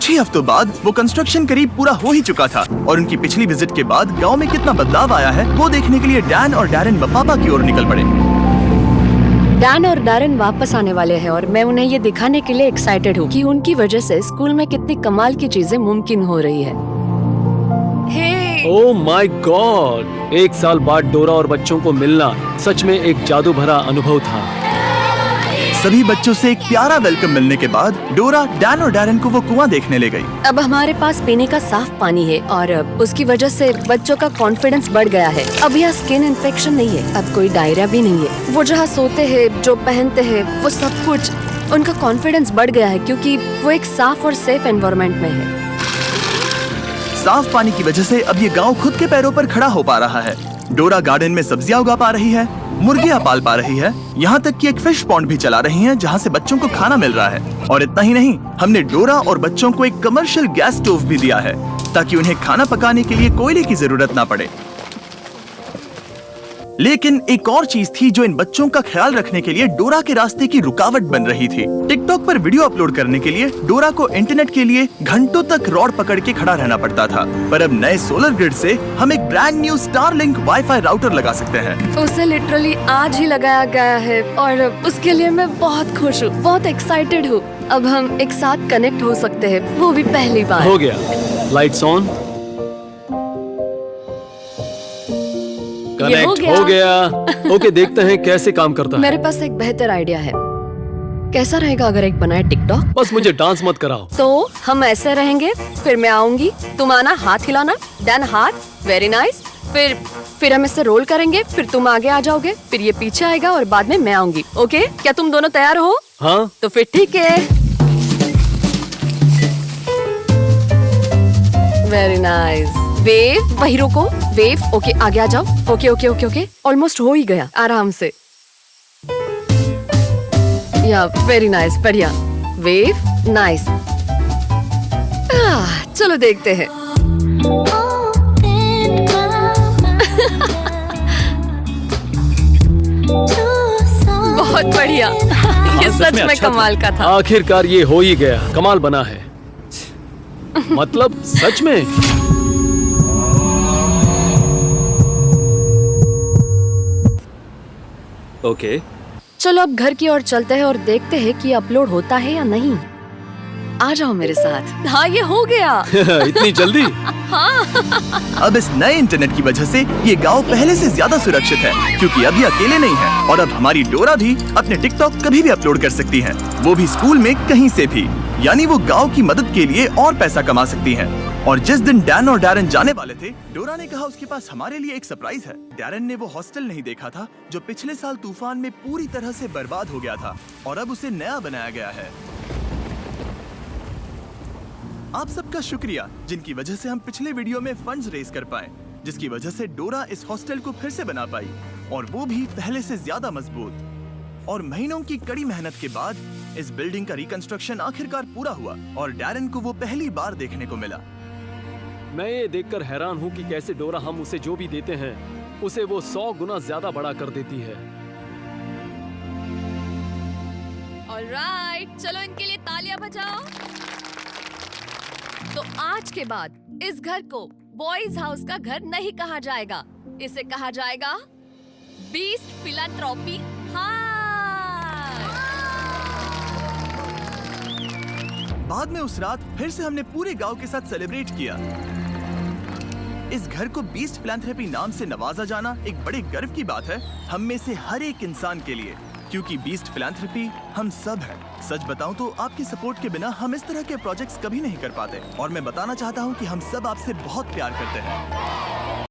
कुछ ही हफ्तों बाद वो कंस्ट्रक्शन करीब पूरा हो ही चुका था और उनकी पिछली विजिट के बाद गांव में कितना बदलाव आया है वो देखने के लिए डैन और डैरेन पापा की ओर निकल पड़े। डैन और डैरेन वापस आने वाले हैं और मैं उन्हें ये दिखाने के लिए एक्साइटेड हूँ कि उनकी वजह से स्कूल में कितनी कमाल की चीजें मुमकिन हो रही है। ओह माय गॉड, 1 साल बाद डोरा और बच्चों को मिलना सच में एक जादू भरा अनुभव था। सभी बच्चों से एक प्यारा वेलकम मिलने के बाद डोरा डैन और डैरेन को वो कुआं देखने ले गई। अब हमारे पास पीने का साफ पानी है और उसकी वजह से बच्चों का कॉन्फिडेंस बढ़ गया है। अब यहाँ स्किन इन्फेक्शन नहीं है, अब कोई डायरिया भी नहीं है। वो जहाँ सोते हैं, जो पहनते हैं, वो सब कुछ, उनका कॉन्फिडेंस बढ़ गया है क्योंकि वो एक साफ और सेफ एनवायरनमेंट में है। साफ पानी की वजह से अब ये गांव खुद के पैरों पर खड़ा हो पा रहा है। डोरा गार्डन में सब्जियां उगा पा रही है, मुर्गियां पाल पा रही है, यहाँ तक कि एक फिश पॉन्ड भी चला रही है जहाँ से बच्चों को खाना मिल रहा है। और इतना ही नहीं, हमने डोरा और बच्चों को एक कमर्शियल गैस स्टोव भी दिया है ताकि उन्हें खाना पकाने के लिए कोयले की जरूरत ना पड़े। लेकिन एक और चीज थी जो इन बच्चों का ख्याल रखने के लिए डोरा के रास्ते की रुकावट बन रही थी। टिकटॉक पर वीडियो अपलोड करने के लिए डोरा को इंटरनेट के लिए घंटों तक रॉड पकड़ के खड़ा रहना पड़ता था, पर अब नए सोलर ग्रिड से हम एक brand new Starlink wifi router लगा सकते हैं। उसे लिटरली आज ही लगाया गया है और उसके लिए मैं बहुत खुश हूँ, बहुत एक्साइटेड हूँ। अब हम एक साथ कनेक्ट हो सकते हैं, वो भी पहली बार। हो गया, लाइट्स ऑन, कनेक्ट हो गया। ओके, देखते हैं कैसे काम करता है। मेरे पास एक बेहतर आइडिया है। कैसा रहेगा अगर एक बनाए टिकटॉक? बस मुझे डांस मत कराओ। तो हम ऐसे रहेंगे, फिर मैं आऊंगी, तुम आना, हाथ हिलाना, डन हाथ, वेरी नाइस। फिर हम इसे रोल करेंगे, फिर तुम आगे आ जाओगे, फिर ये पीछे आएगा और बाद में मैं आऊंगी। ओके, क्या तुम दोनों तैयार हो? हाँ। तो फिर ठीक है। Very nice. वेव, वही रोको, वेव। ओके, आगे आ जाओ। Okay okay okay okay, almost हो ही गया, आराम से। या वेरी नाइस, बढ़िया। Wave, nice. चलो देखते हैं। बहुत बढ़िया। ये सच में कमाल का था। आखिरकार ये हो ही गया, कमाल बना है। मतलब सच में। ओके, चलो अब घर की ओर चलते हैं और देखते हैं कि अपलोड होता है या नहीं। आ जाओ मेरे साथ। हाँ, ये हो गया। इतनी जल्दी? अब इस नए इंटरनेट की वजह से ये गांव पहले से ज्यादा सुरक्षित है क्योंकि अब ये अकेले नहीं है और अब हमारी डोरा भी अपने टिकटॉक कभी भी अपलोड कर सकती है, वो भी स्कूल में कहीं से भी। यानी वो गांव की मदद के लिए और पैसा कमा सकती है। और जिस दिन डैन और डैरेन जाने वाले थे, डोरा ने कहा उसके पास हमारे लिए एक सरप्राइज है। डैरेन ने वो हॉस्टल नहीं देखा था जो पिछले साल तूफान में पूरी तरह से बर्बाद हो गया था और अब उसे नया बनाया गया है। आप सबका शुक्रिया जिनकी वजह से हम पिछले वीडियो में फंड्स रेज कर पाए, जिसकी वजह से डोरा इस हॉस्टल को फिर से बना पाई और वो भी पहले से ज्यादा मजबूत। और महीनों की कड़ी मेहनत के बाद इस बिल्डिंग का रिकंस्ट्रक्शन आखिरकार पूरा हुआ और डैरेन को वो पहली बार देखने को मिला। मैं ये देखकर हैरान हूँ कि कैसे डोरा हम उसे जो भी देते हैं उसे वो 100 गुना ज्यादा बड़ा कर देती है। ऑलराइट, चलो इनके लिए तालियां बजाओ। तो आज के बाद इस घर को बॉयज हाउस का घर नहीं कहा जाएगा, इसे कहा जाएगा बीस्ट फिलैंथ्रोपी हाउस। बाद में उस रात फिर से हमने पूरे गांव के साथ सेलिब्रेट किया। इस घर को बीस्ट फिलैंथ्रोपी नाम से नवाजा जाना एक बड़े गर्व की बात है हम में से हर एक इंसान के लिए, क्योंकि बीस्ट फिलैंथ्रोपी हम सब हैं। सच बताऊं तो आपकी सपोर्ट के बिना हम इस तरह के प्रोजेक्ट्स कभी नहीं कर पाते और मैं बताना चाहता हूं कि हम सब आपसे बहुत प्यार करते हैं।